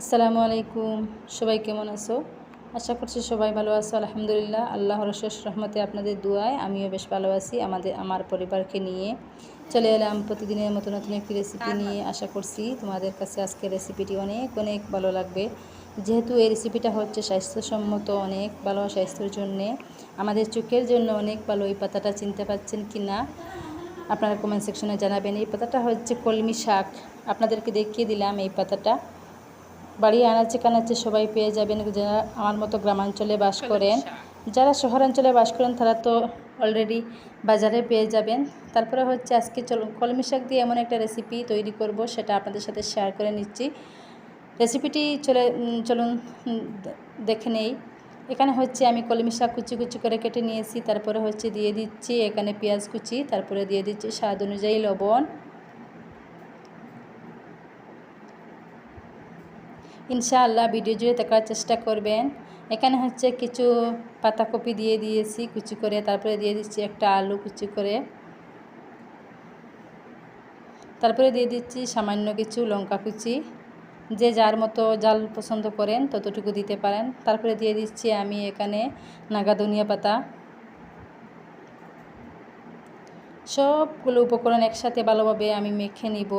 আসসালামু আলাইকুম। সবাই কেমন আছো? আশা করছি সবাই ভালো আছো। আলহামদুলিল্লাহ, আল্লাহর অশেষ রহমতে আপনাদের দুয়ায় আমিও বেশ ভালো আছি। আমার পরিবারকে নিয়ে চলে এলাম প্রতিদিনের মতো নতুন একটি রেসিপি নিয়ে। আশা করছি তোমাদের কাছে আজকের রেসিপিটি অনেক অনেক ভালো লাগবে। যেহেতু এই রেসিপিটা হচ্ছে স্বাস্থ্যসম্মত, অনেক ভালো স্বাস্থ্যের জন্যে, আমাদের চোখের জন্য অনেক ভালো। এই পাতাটা চিনতে পারছেন কি না আপনারা কমেন্ট সেকশনে জানাবেন। এই পাতাটা হচ্ছে কলমি শাক। আপনাদেরকে দেখিয়ে দিলাম এই পাতাটা। বাড়ি আনাচে কানাচে সবাই পেয়ে যাবেন, যারা আমার মতো গ্রামাঞ্চলে বাস করেন। যারা শহরাঞ্চলে বাস করেন তারা তো অলরেডি বাজারে পেয়ে যাবেন। তারপরে হচ্ছে আজকে কলমি শাক দিয়ে এমন একটা রেসিপি তৈরি করব, সেটা আপনাদের সাথে শেয়ার করে নিচ্ছি। রেসিপিটি চলুন দেখে নেই। এখানে হচ্ছে আমি কলমি শাক কুচি কুচি করে কেটে নিয়েছি। তারপরে হচ্ছে দিয়ে দিচ্ছি এখানে পেঁয়াজ কুচি, তারপরে দিয়ে দিচ্ছি স্বাদ অনুযায়ী লবণ। ইনশাআল্লাহ ভিডিও জুড়ে দেখার চেষ্টা করবেন। এখানে হচ্ছে কিছু পাতাকপি দিয়ে দিয়েছি কুচি করে, তারপরে দিয়ে দিচ্ছি একটা আলু কুচি করে, তারপরে দিয়ে দিচ্ছি সামান্য কিছু লঙ্কা কুচি। যে যার মতো জাল পছন্দ করেন ততটুকু দিতে পারেন। তারপরে দিয়ে দিচ্ছি আমি এখানে নাগা ধনিয়া পাতা। সবগুলো উপকরণ একসাথে ভালোভাবে আমি মেখে নিব,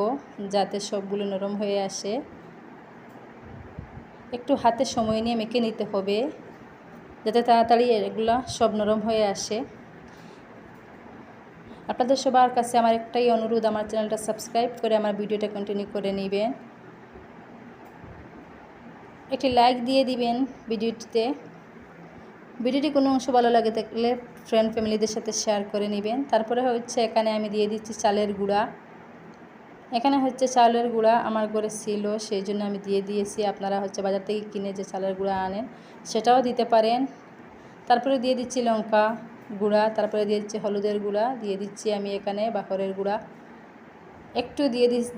যাতে সবগুলো নরম হয়ে আসে। একটু হাতে সময় নিয়ে মেখে নিতে হবে, যাতে তাড়াতাড়ি এগুলো সব নরম হয়ে আসে। আপনাদের সবার কাছে আমার একটাই অনুরোধ, আমার চ্যানেলটা সাবস্ক্রাইব করে আমার ভিডিওটা কন্টিনিউ করে নেবেন। একটি লাইক দিয়ে দিবেন ভিডিওটি কোনো অংশ ভালো লাগে থাকলে ফ্রেন্ড ফ্যামিলিদের সাথে শেয়ার করে নেবেন। তারপরে হচ্ছে এখানে আমি দিয়ে দিচ্ছি চালের গুঁড়া। এখানে হচ্ছে চালের গুঁড়া আমার ঘরে ছিল, সেই জন্য আমি দিয়ে দিয়েছি। আপনারা হচ্ছে বাজার থেকে কিনে যে চালের গুঁড়া আনেন সেটাও দিতে পারেন। তারপরে দিয়ে দিচ্ছি লঙ্কা গুঁড়া, তারপরে দিয়ে দিচ্ছি হলুদের গুঁড়া, দিয়ে দিচ্ছি আমি এখানে বাখরের গুঁড়া, একটু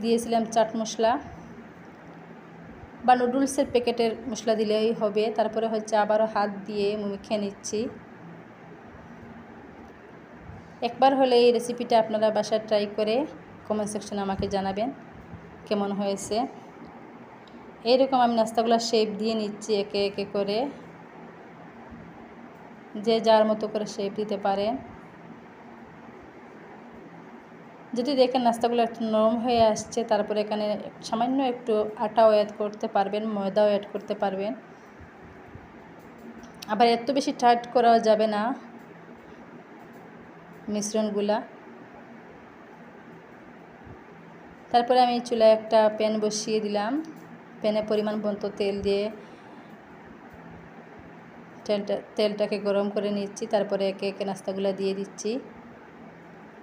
দিয়েছিলাম চাট মশলা বা নুডলসের প্যাকেটের মশলা দিলেই হবে। তারপরে হচ্ছে আবারও হাত দিয়ে মেখে নিচ্ছি। একবার হলে এই রেসিপিটা আপনারা বাসায় ট্রাই করে কমেন্ট সেকশনে আমাকে জানাবেন কেমন হয়েছে। এইরকম আমি নাস্তাগুলো শেপ দিয়ে নিচ্ছি একে একে করে, যে যার মতো করে শেপ দিতে পারেন। যদি দেখেন নাস্তাগুলো একটু নরম হয়ে আসছে, তারপরে এখানে সামান্য একটু আটাও অ্যাড করতে পারবেন, ময়দাও অ্যাড করতে পারবেন। আবার এত বেশি টাইট করাও যাবে না মিশ্রণগুলা। তারপরে আমি চুলায় একটা প্যান বসিয়ে দিলাম। প্যানে পরিমাণ মতো তেল দিয়ে তেলটাকে গরম করে নিচ্ছি। তারপরে একে একে নাস্তাগুলো দিয়ে দিচ্ছি।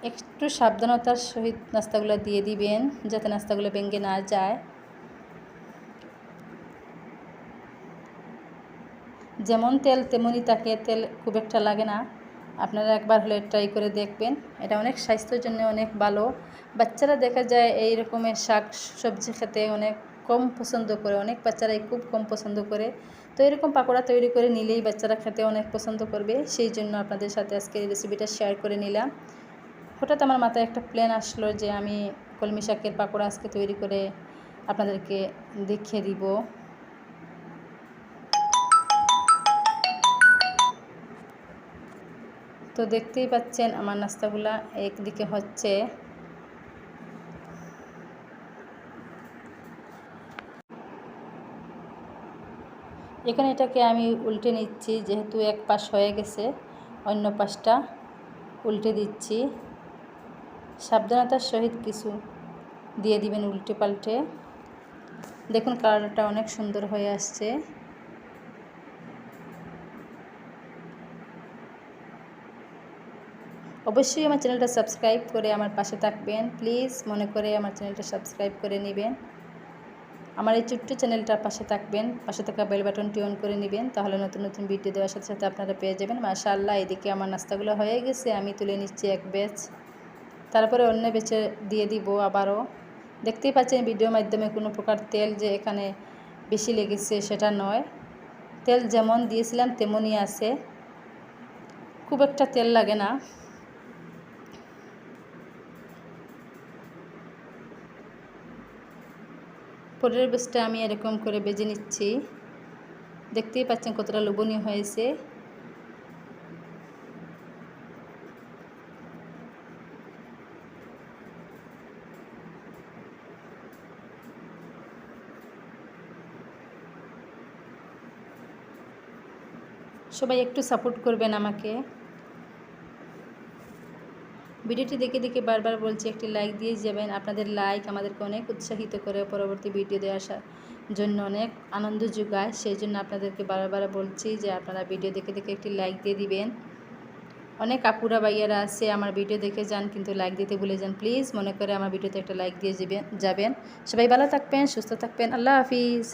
একটু সাবধানতার সহিত নাস্তাগুলো দিয়ে দিবেন, যাতে নাস্তাগুলো ভেঙে না যায়। যেমন তেল তেমনই থাকে, তেল খুব একটা লাগে না। আপনারা একবার হলে ট্রাই করে দেখবেন, এটা অনেক স্বাস্থ্যের জন্য অনেক ভালো। বাচ্চারা দেখা যায় এই রকমের শাক সবজি খেতে অনেক কম পছন্দ করে, অনেক বাচ্চারাই খুব কম পছন্দ করে। তো এরকম পাকোড়া তৈরি করে নিলেই বাচ্চারা খেতে অনেক পছন্দ করবে। সেই জন্য আপনাদের সাথে আজকে এই রেসিপিটা শেয়ার করে নিলাম। হঠাৎ আমার মাথায় একটা প্ল্যান আসলো যে আমি কলমি শাকের পাকোড়া আজকে তৈরি করে আপনাদেরকে দেখিয়ে দিব। তো দেখতেই পাচ্ছেন আমার নাস্তাগুলা একদিকে হচ্ছে। এখানে এটাকে আমি উল্টে নিচ্ছি, যেহেতু এক পাশ হয়ে গেছে অন্য পাশটা উল্টে দিচ্ছি। সাবধানতার সহিত কিছু দিয়ে দিবেন উল্টে পাল্টে। দেখুন কালারটা অনেক সুন্দর হয়ে আসছে। অবশ্যই আমার চ্যানেলটা সাবস্ক্রাইব করে আমার পাশে থাকবেন। প্লিজ মনে করে আমার চ্যানেলটা সাবস্ক্রাইব করে নেবেন। আমার এই ছোট্ট চ্যানেলটার পাশে থাকবেন, পাশে থাকা বেল বাটনটি অন করে নেবেন, তাহলে নতুন নতুন ভিডিও দেওয়ার সাথে সাথে আপনারা পেয়ে যাবেন। মাশাআল্লাহ, এদিকে আমার নাস্তাগুলো হয়ে গেছে, আমি তুলে নিচ্ছি এক ব্যাচ। তারপরে অন্য ব্যাচে দিয়ে দিব আবারও। দেখতেই পাচ্ছেন ভিডিওর মাধ্যমে কোনো প্রকার তেল যে এখানে বেশি লেগেছে সেটা নয়, তেল যেমন দিয়েছিলাম তেমনই আছে, খুব একটা তেল লাগে না। পরের ব্যাচটা আমি এরকম করে বেজে নিচ্ছি। দেখতেই পাচ্ছেন কতটা লোভনীয় হয়েছে। সবাই একটু সাপোর্ট করবেন আমাকে। ভিডিওটি দেখে দেখে বারবার বলছি একটি লাইক দিয়ে যাবেন। আপনাদের লাইক আমাদেরকে অনেক উৎসাহিত করে পরবর্তী ভিডিও দিয়ে আসার জন্য, অনেক আনন্দ যোগায়। সেই জন্য আপনাদেরকে বারবার বলছি যে আপনারা ভিডিও দেখে দেখে একটি লাইক দিয়ে দিবেন। অনেক আপুরা ভাইয়ারা আছে আমার ভিডিও দেখে যান কিন্তু লাইক দিতে ভুলে যান। প্লিজ মনে করে আমার ভিডিওতে একটা লাইক দিয়ে যাবেন। সবাই ভালো থাকবেন, সুস্থ থাকবেন। আল্লাহ হাফিজ।